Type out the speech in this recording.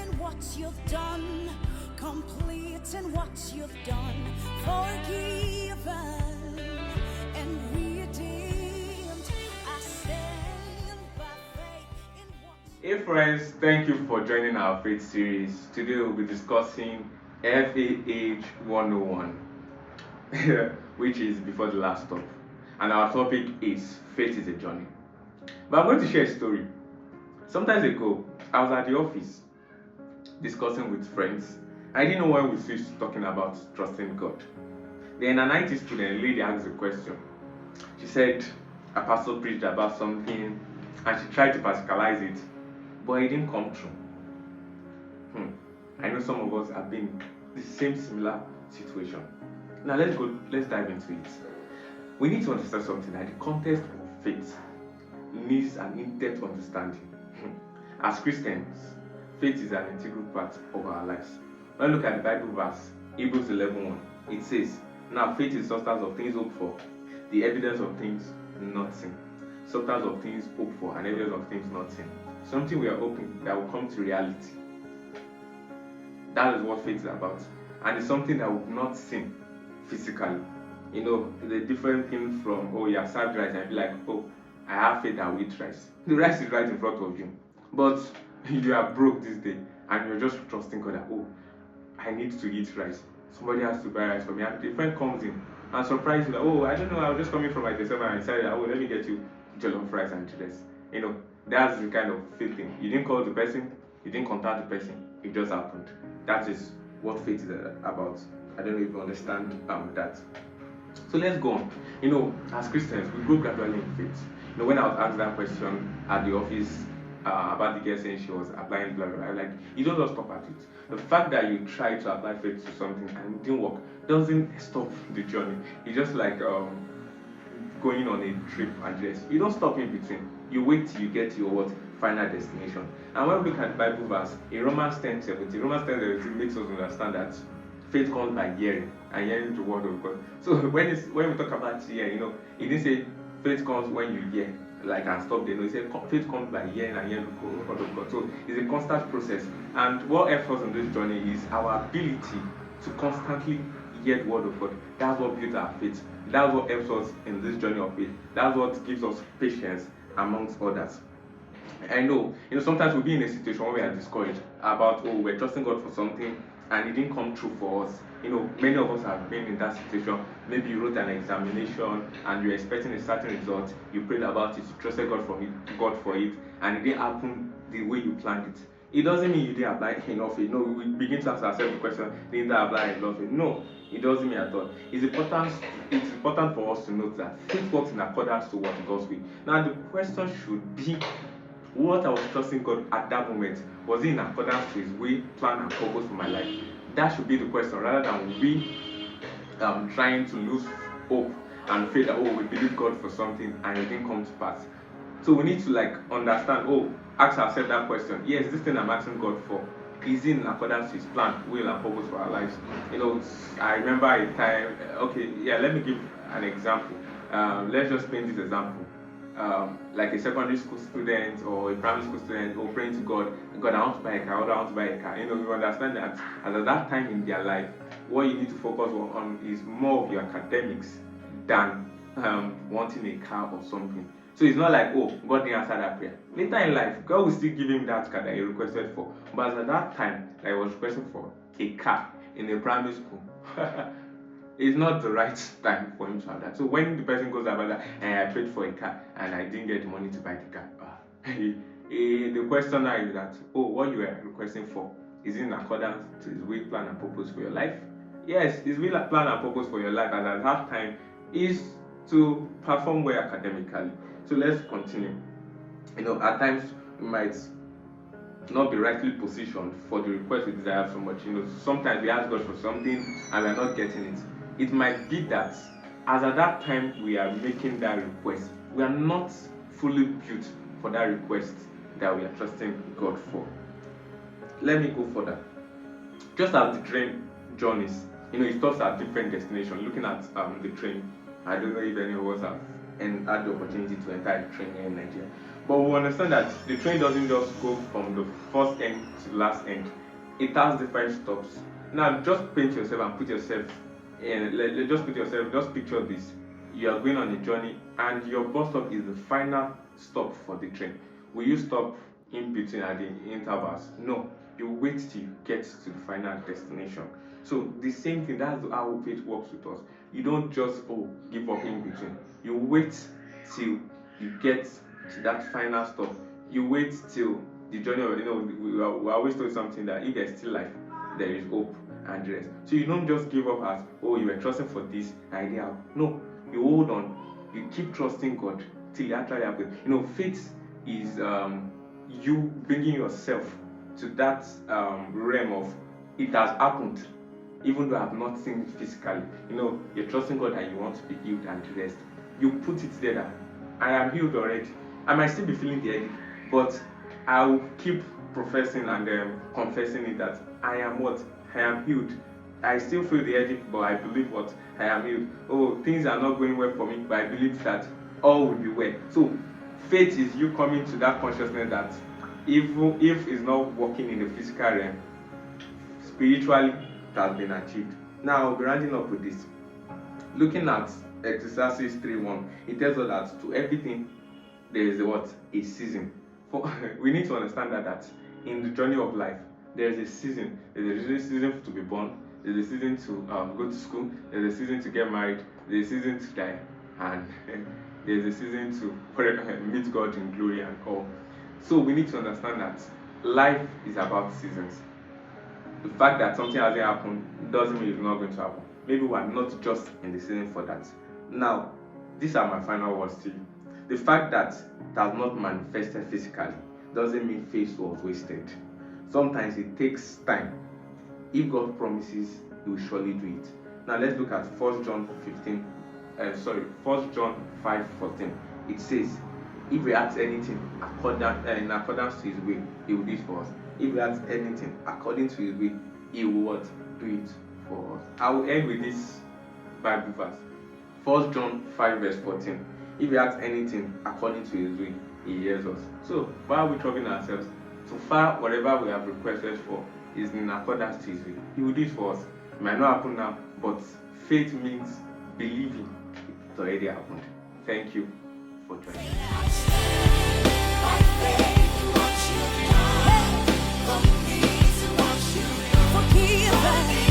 in what you've done, complete in what you've done, forgiven and redeemed. I stand by faith in what. Hey friends, thank you for joining our faith series. Today we'll be discussing FAH 101, which is before the last stop. And our topic is faith is a journey. But I'm going to share a story. Some time ago, I was at the office discussing with friends. I didn't know why we switched talking about trusting God. Then an IT student, a lady, asked a question. She said a pastor preached about something and she tried to practicalize it, but it didn't come true. I know some of us have been in the same similar situation. Now let's dive into it. We need to understand something, that the context of faith needs an in-depth understanding. As Christians, faith is an integral part of our lives. When we look at the Bible verse, Hebrews 11:1, it says, "Now faith is substance of things hoped for, the evidence of things not seen." Substance of things hoped for and evidence of things not seen. Something we are hoping that will come to reality. That is what faith is about. And it's something that we've not seen physically. You know, the different thing from, oh, you have served rice, and be like, oh, I have faith that will eat rice. The rice is right in front of you. But you are broke this day and you're just trusting God that, oh, I need to eat rice. Somebody has to buy rice for me. And the friend comes in and surprises you that, oh, I don't know, I was just coming from my December and I decided that, oh, let me get you jollof rice and chiles. You know, that's the kind of faith thing. You didn't call the person, you didn't contact the person, it just happened. That is what faith is about. I don't know if you understand that. So let's go on. You know, as Christians, we grow gradually in faith. You know, when I was asked that question at the office about the girl saying she was applying blah blah blah, like, you don't just stop at it. The fact that you try to apply faith to something and it didn't work doesn't stop the journey. It's just like going on a trip and just, you don't stop in between. You wait till you get to your final destination. And when we look at the Bible verse in Romans 10:17, Romans 10:17 makes us understand that faith comes by hearing, and hearing the word of God. So when we talk about hearing, you know, it didn't say faith comes when you hear, like, and stop there. No, it said faith comes by hearing and hearing the word of God. So it's a constant process. And what helps us in this journey is our ability to constantly hear the word of God. That's what builds our faith. That's what helps us in this journey of faith. That's what gives us patience amongst others. I know, you know, sometimes we'll be in a situation where we are discouraged about, oh, we're trusting God for something and it didn't come true for us. You know, many of us have been in that situation. Maybe you wrote an examination and you're expecting a certain result. You prayed about it, you trusted God for it, and it didn't happen the way you planned it. It doesn't mean you didn't apply enough. You know, we begin to ask ourselves the question, didn't I apply enough? No, it doesn't mean at all. It's important for us to note that faith works in accordance to what God's will. Now the question should be, what I was trusting God at that moment, was it in accordance to His way, plan, and purpose for my life? That should be the question, rather than we trying to lose hope and feel that, oh, we believe God for something and it didn't come to pass. So we need to understand, ask ourselves that question. Yes, this thing I'm asking God for, is it in accordance to His plan, will, and purpose for our lives? You know, I remember a time, let me give an example. Let's just paint this example. Like a secondary school student or a primary school student, or praying to God, I want to buy a car, I want to buy a car. You know, you understand that at that time in their life, what you need to focus on is more of your academics than wanting a car or something. So it's not like, oh, God didn't answer that prayer. Later in life, God will still give him that car that he requested for. But at that time, I was requesting for a car in a primary school. It's not the right time for him to have that. So when the person goes about that, and I prayed for a car and I didn't get the money to buy the car, the question now is that, what you are requesting for, is in accordance to His will, plan, and purpose for your life? Yes, His will, plan, and purpose for your life, and at that time is to perform well academically. So let's continue. You know, at times we might not be rightly positioned for the request we desire so much. You know, sometimes we ask God for something and we're not getting it. It might be that as at that time we are making that request, we are not fully built for that request that we are trusting God for. Let me go further. Just as the train journeys, you know, it stops at different destinations. Looking at the train, I don't know if any of us have had the opportunity to enter a train here in Nigeria. But we understand that the train doesn't just go from the first end to the last end. It has different stops. Now, just paint yourself and put yourself in. Just picture this. You are going on a journey, and your bus stop is the final stop for the train. Will you stop in between at the intervals? No. You wait till you get to the final destination. So the same thing. That's how faith works with us. You don't just give up in between. You wait till you get to that final stop. You wait till the journey of, we always told something that if there's still life, there is hope and rest. So you don't just give up as, you were trusting for this idea. No, you hold on. You keep trusting God till it actually happens. Faith is you bringing yourself to that realm of it has happened, even though I have not seen it physically. You're trusting God and you want to be healed and rest. You put it together. I am healed already. I might still be feeling the headache, but I'll keep professing and confessing it that I am what? I am healed. I still feel the headache, but I believe what? I am healed. Things are not going well for me, but I believe that all will be well. So faith is you coming to that consciousness that even if it's not working in the physical realm, spiritually it has been achieved. Now I'll be rounding up with this. Looking at Ecclesiastes 3:1, it tells us that to everything there is a season. We need to understand that in the journey of life, there is a season. There's a season to be born. There's a season to go to school. There's a season to get married. There's a season to die, and there's a season to meet God in glory and all. So we need to understand that life is about seasons. The fact that something hasn't happened doesn't mean it's not going to happen. Maybe we are not just in the season for that. Now, these are my final words to you. The fact that it has not manifested physically doesn't mean faith was wasted. Sometimes it takes time. If God promises, He will surely do it. Now let's look at 1 John 5:14. It says, if we ask anything in accordance to His will, He will do it for us. If we ask anything according to His will, He will do it for us. I will end with this Bible verse. 1 John 5:14. If we ask anything according to His will, He hears us. So why are we troubling ourselves? So far, whatever we have requested for is in accordance to His will. He will do it for us. It might not happen now, but faith means believing it already happened. Thank you for joining. Forgive